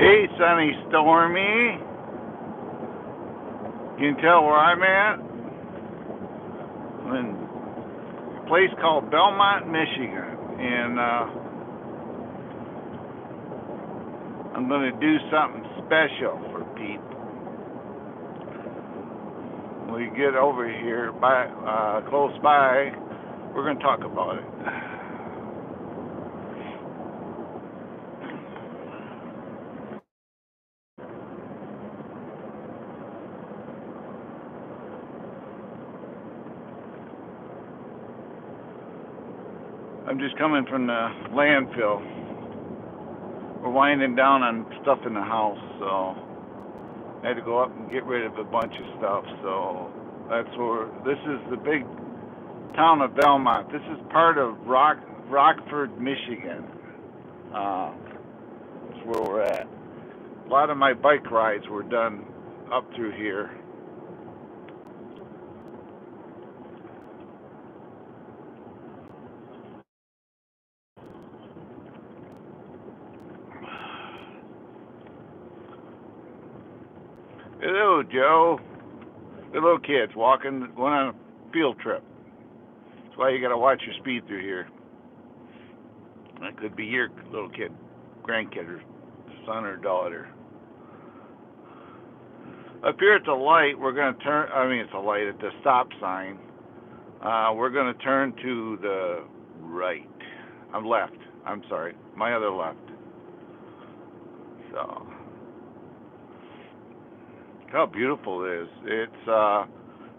Hey, sunny, stormy. You can tell where I'm at? I'm in a place called Belmont, Michigan. And I'm going to do something special for people. When we get over here, close by, we're going to talk about it. I'm just coming from the landfill. We're winding down on stuff in the house, so I had to go up and get rid of a bunch of stuff. So that's where this is, the big town of Belmont. This is part of Rockford, Michigan. That's where we're at. A lot of my bike rides were done up through here. Hello, Joe. The little kids going on a field trip. That's why you gotta watch your speed through here. That could be your little kid, grandkid, or son or daughter. Up here at the light, we're gonna turn. It's a light at the stop sign. We're gonna turn to the right. Left. I'm sorry, my other left. So. Look how beautiful it is. It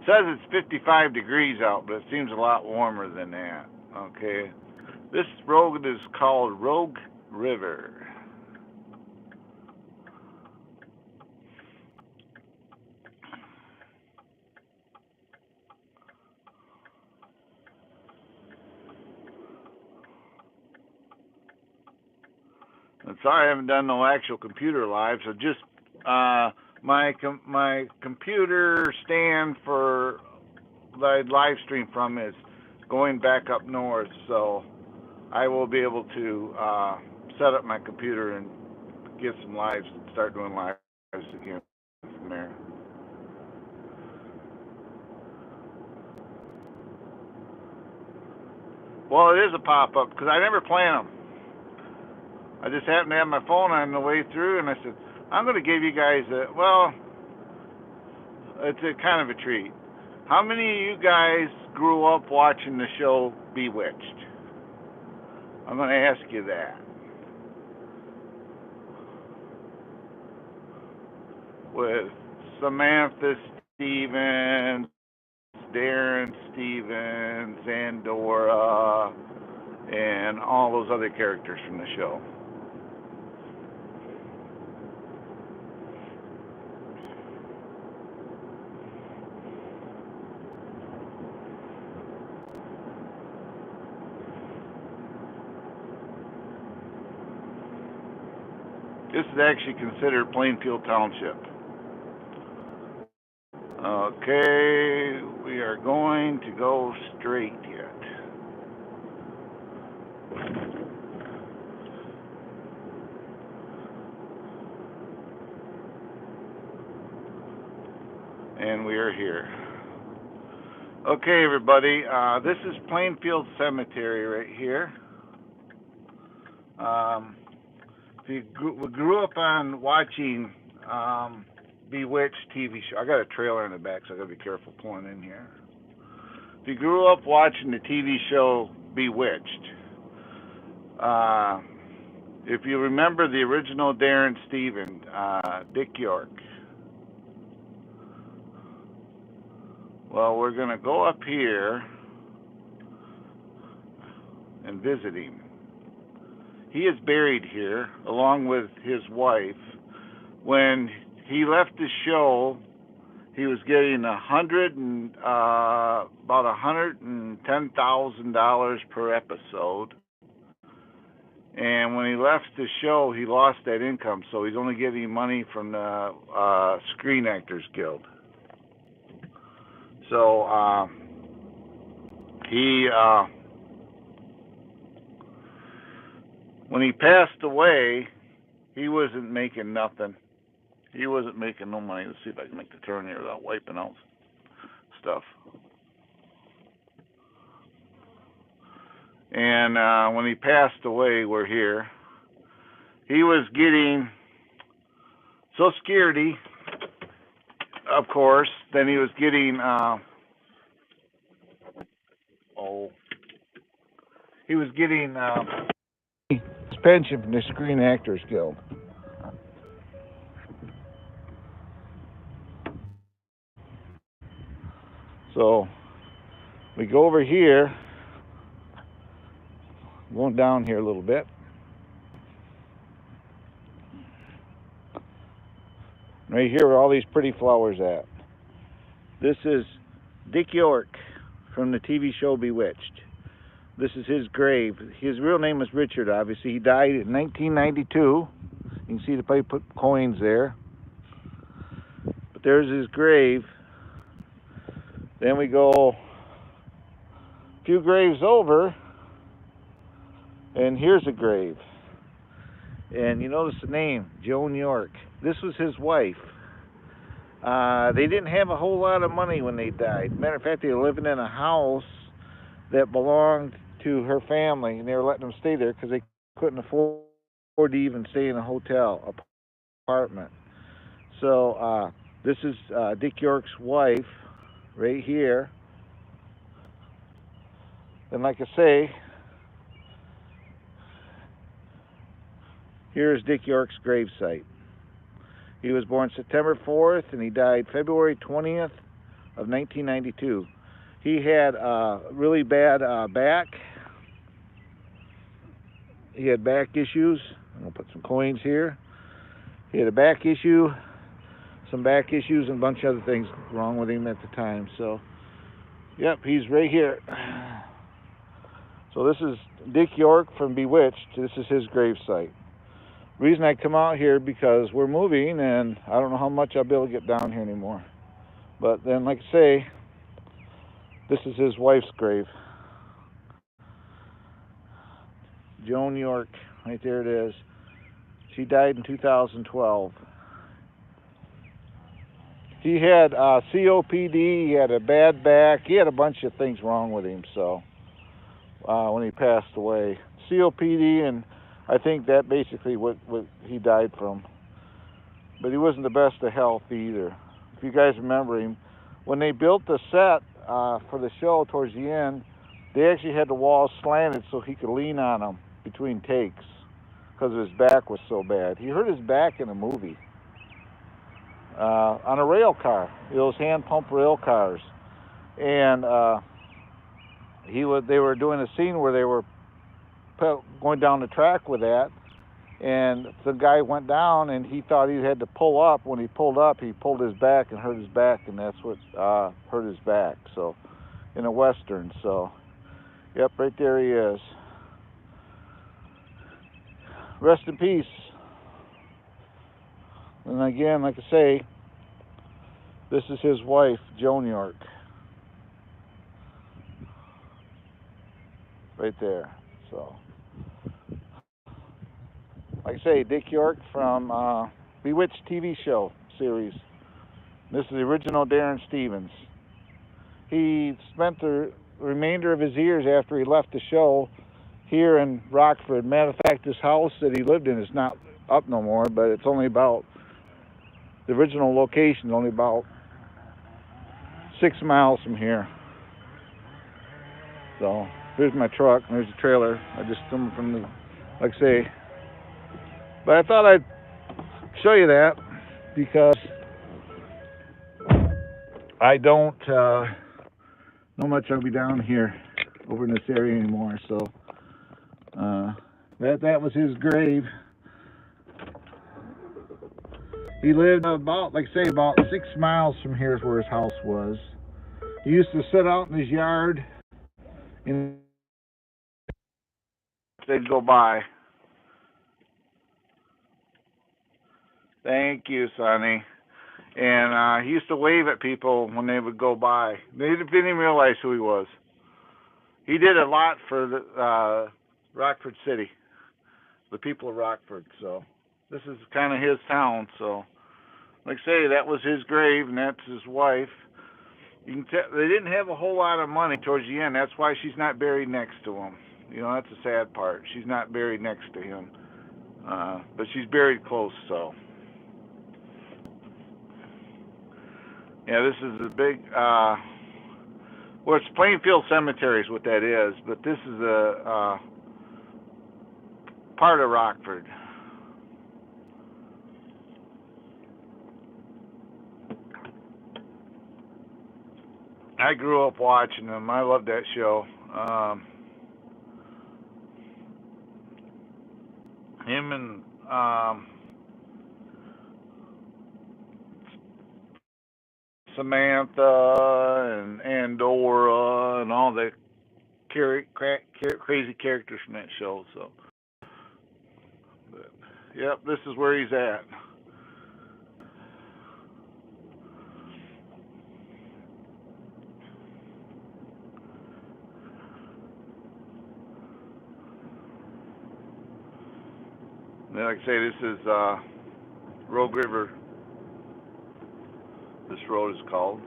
says it's 55 degrees out, but it seems a lot warmer than that. Okay. This road is called Rogue River. I'm sorry I haven't done no actual computer live, so just my computer stand for the live stream from is going back up north, so I will be able to set up my computer and get some lives and start doing lives again from there. Well, it is a pop-up because I never plan them. I just happened to have my phone on the way through, and I said, I'm going to give you guys it's a kind of a treat. How many of you guys grew up watching the show Bewitched? I'm going to ask you that. With Samantha Stevens, Darren Stevens, Andorra, and all those other characters from the show. This is actually considered Plainfield Township. Okay, we are going to go straight yet. And we are here. Okay, everybody, this is Plainfield Cemetery right here. If you grew up on watching Bewitched TV show, I got a trailer in the back, so I gotta be careful pulling in here. If you grew up watching the TV show Bewitched, if you remember the original Darren Stevens, Dick York, well, we're gonna go up here and visit him. He is buried here along with his wife. When he left the show, he was getting about $110,000 per episode. And when he left the show, he lost that income, so he's only getting money from the Screen Actors Guild. So when he passed away, he wasn't making nothing. He wasn't making no money. Let's see if I can make the turn here without wiping out stuff. And when he passed away, we're here. He was getting Social Security, of course. Then he was getting he was getting his pension from the Screen Actors Guild. So we go over here, going down here a little bit. Right here where all these pretty flowers at. This is Dick York from the TV show Bewitched. This is his grave. His real name is Richard, obviously. He died in 1992. You can see they put coins there. But there's his grave. Then we go a few graves over, and here's a grave. And you notice the name, Joan York. This was his wife. They didn't have a whole lot of money when they died. Matter of fact, they were living in a house that belonged to her family, and they were letting them stay there because they couldn't afford to even stay in a hotel apartment. So this is Dick York's wife right here. And like I say, here's Dick York's gravesite. He was born September 4th and he died February 20th of 1992. He had really bad back. He had back issues. I'm going to put some coins here. He had a back issue, some back issues, and a bunch of other things wrong with him at the time. So, yep, he's right here. So this is Dick York from Bewitched. This is his gravesite. Reason I come out here because we're moving and I don't know how much I'll be able to get down here anymore. But then, like I say, this is his wife's grave. Joan York, right there it is. She died in 2012. He had COPD, he had a bad back, he had a bunch of things wrong with him, so when he passed away. COPD, and I think that basically what he died from. But he wasn't the best of health either. If you guys remember him, when they built the set for the show towards the end, they actually had the walls slanted so he could lean on them between takes because his back was so bad. He hurt his back in a movie on a rail car, those hand pump rail cars, and they were doing a scene where they were going down the track with that, and the guy went down and he thought he had to pull up. When he pulled up, he pulled his back and hurt his back, and that's what hurt his back. So in a Western. So yep, right there he is. Rest in peace. And again, like I say, this is his wife, Joan York. Right there. So, like I say, Dick York from Bewitched TV show series. This is the original Darren Stevens. He spent the remainder of his years after he left the show here in Rockford. Matter of fact, this house that he lived in is not up no more, but it's only about, the original location is only about 6 miles from here. So here's my truck, and there's the trailer. I just come from the, like I say. But I thought I'd show you that because I don't know much I'll be down here over in this area anymore. So that was his grave. He lived about, like I say, about 6 miles from here is where his house was. He used to sit out in his yard and they'd go by. Thank you, Sonny. And he used to wave at people when they would go by. They didn't even realize who he was. He did a lot for the Rockford City, the people of Rockford. So This is kind of his town, so like I say, that was his grave, and that's his wife. You can tell they didn't have a whole lot of money towards the end. That's why she's not buried next to him. You know, that's the sad part. She's not buried next to him, but she's buried close. So, yeah, this is a big. Well, it's Plainfield Cemetery is what that is, but this is a part of Rockford. I grew up watching them. I loved that show. Him and Samantha and Andorra and all the crazy characters from that show. So, but, yep, this is where he's at. Like I say, this is Rogue River. This road is called.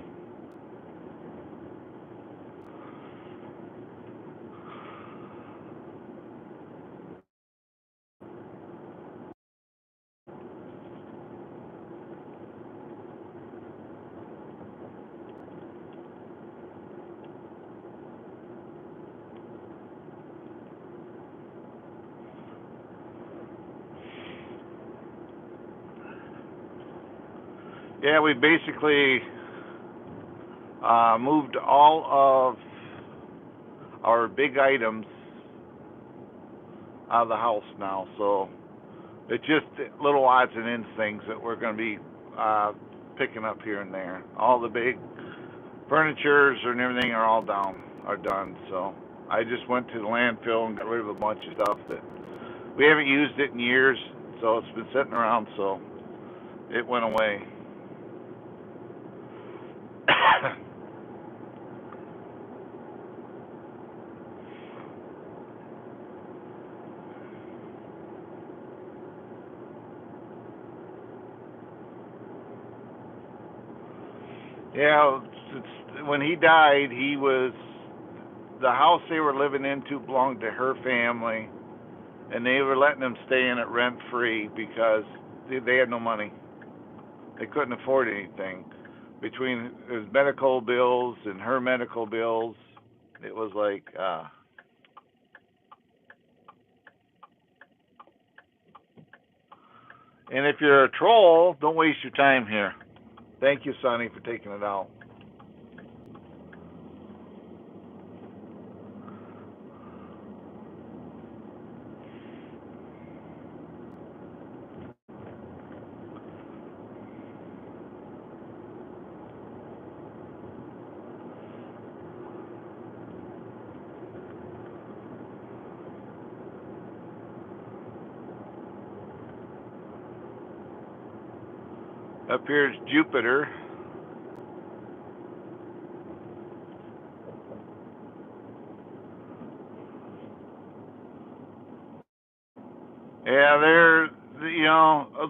Yeah, we basically moved all of our big items out of the house now. So it's just little odds and ends things that we're going to be picking up here and there. All the big furnitures and everything are done. So I just went to the landfill and got rid of a bunch of stuff that we haven't used it in years. So it's been sitting around. So it went away. Yeah, when he died, the house they were living into belonged to her family, and they were letting him stay in it rent free because they had no money. They couldn't afford anything. Between his medical bills and her medical bills, it was like, and if you're a troll, don't waste your time here. Thank you, Sonny, for taking it out. Up here's Jupiter. Yeah,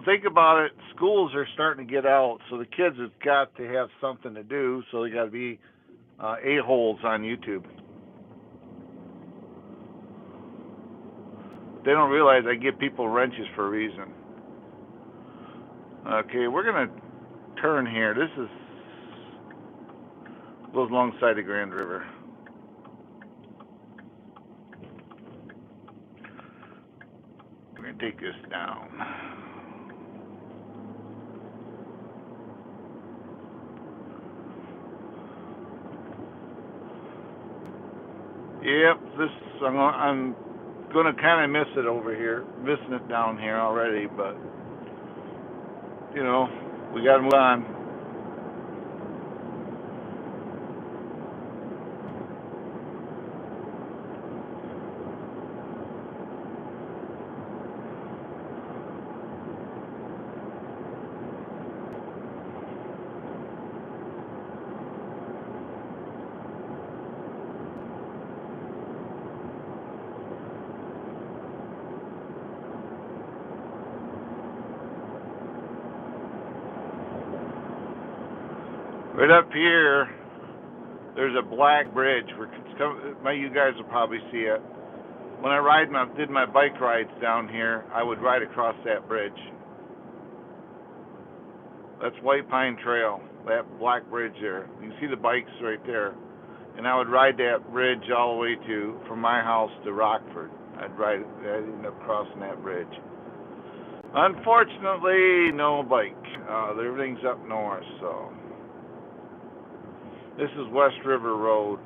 think about it. Schools are starting to get out, so the kids have got to have something to do, so they got to be a-holes on YouTube. They don't realize I give people wrenches for a reason. Okay, we're going to turn here. This goes alongside the Grand River. We're going to take this down. Yep, I'm going to kind of miss it over here, missing it down here already, but we got to move on. Right up here, there's a black bridge. You guys will probably see it. When I did my bike rides down here, I would ride across that bridge. That's White Pine Trail, that black bridge there. You can see the bikes right there. And I would ride that bridge all the way from my house to Rockford. I'd end up crossing that bridge. Unfortunately, no bike. Everything's up north, so. This is West River Road.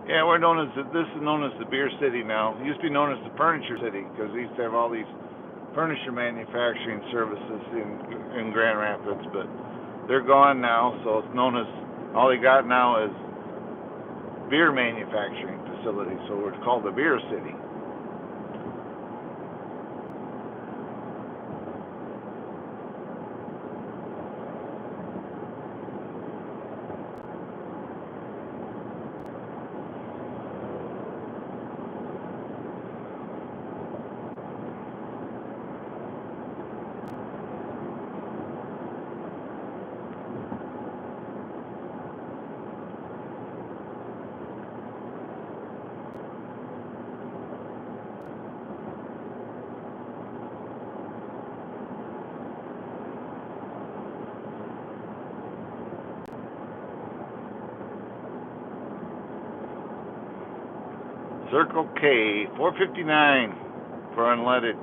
Yeah, this is known as the Beer City now. It used to be known as the Furniture City because they used to have all these furniture manufacturing services in Grand Rapids, but they're gone now, so it's known as, all they got now is beer manufacturing facilities, so it's called the Beer City. Circle K, $4.59 for unleaded.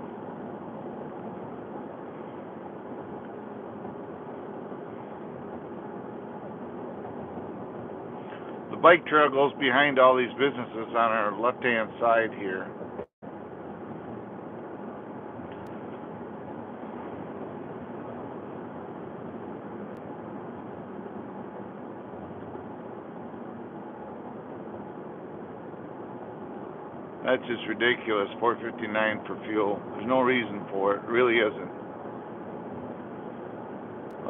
The bike trail goes behind all these businesses on our left-hand side here. That's just ridiculous, $4.59 for fuel. There's no reason for it, really isn't.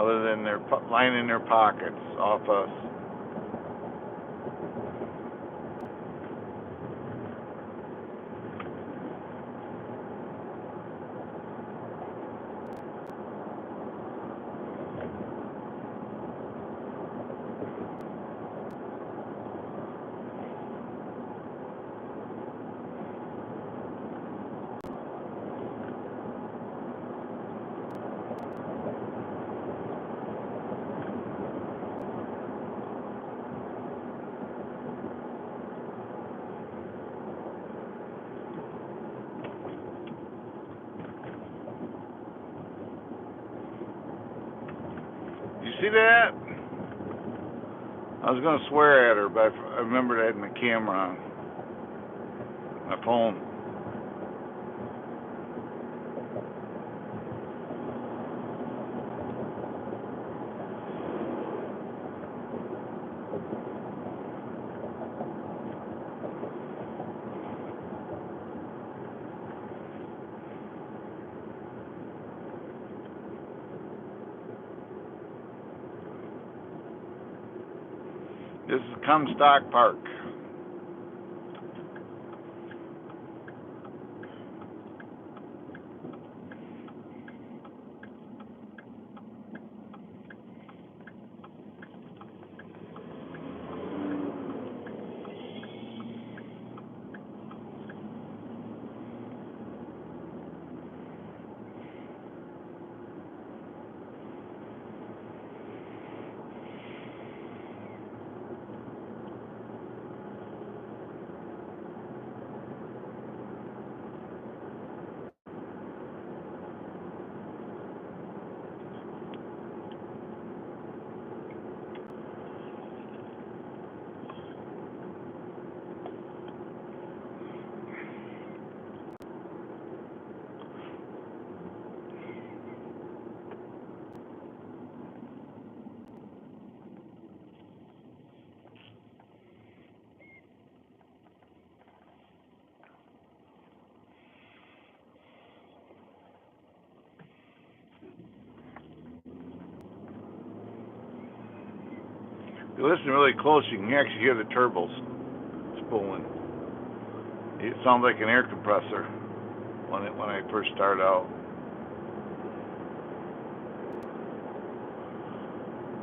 Other than they're lining their pockets off us. You see that? I was going to swear at her, but I remembered I had my camera on. My phone. This is Comstock Park. If you listen really close, you can actually hear the turbos spooling. It sounds like an air compressor when I first start out.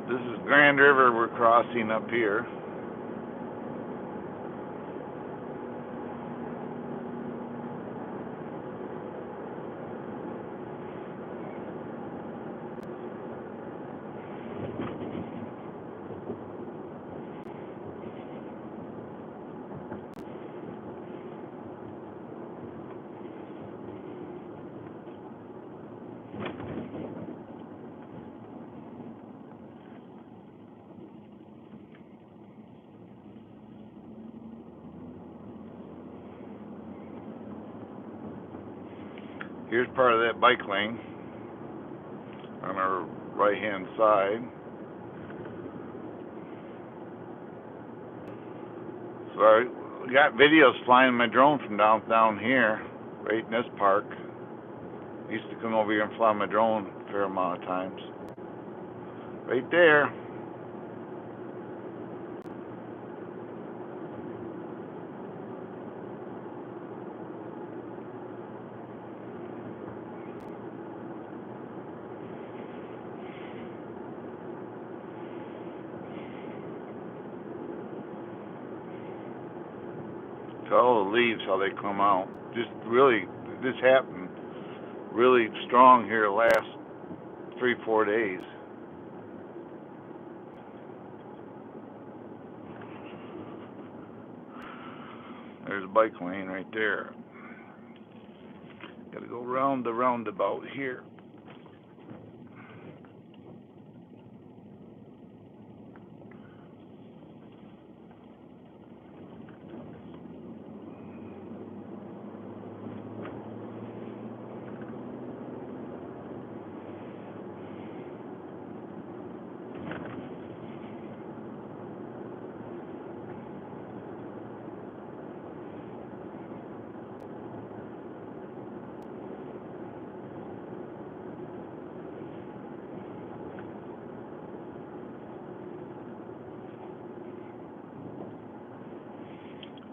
This is Grand River we're crossing up here. Here's part of that bike lane on our right hand side. So I got videos flying my drone from down here, right in this park. I used to come over here and fly my drone a fair amount of times. Right there. So all the leaves, how they come out. Just really, this happened really strong here the last 3-4 days. There's a bike lane right there. Gotta go round the roundabout here.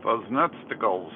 Fuzz nutsticles.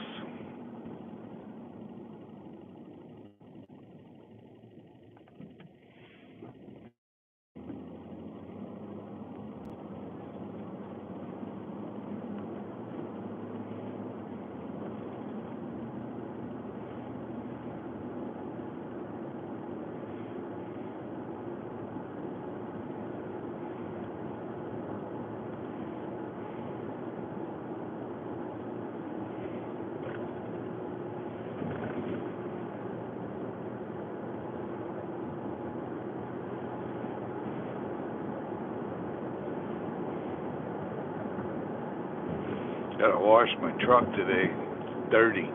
Gotta wash my truck today. It's dirty.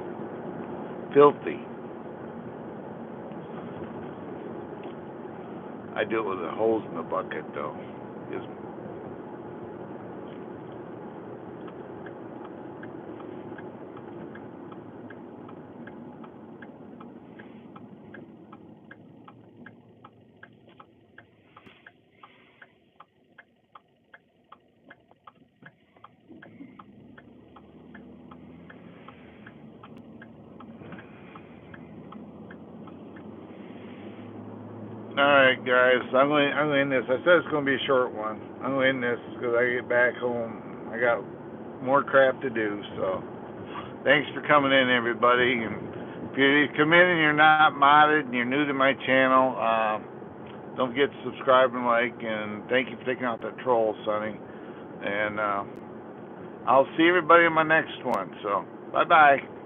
Filthy. I do it with a hose in the bucket though. Alright guys, I'm going to end this. I said it's going to be a short one. I'm going to end this because I get back home. I got more crap to do. So thanks for coming in, everybody. And if you come in and you're not modded and you're new to my channel, don't forget to subscribe and like. And thank you for taking out that troll, Sonny. And I'll see everybody in my next one. So bye-bye.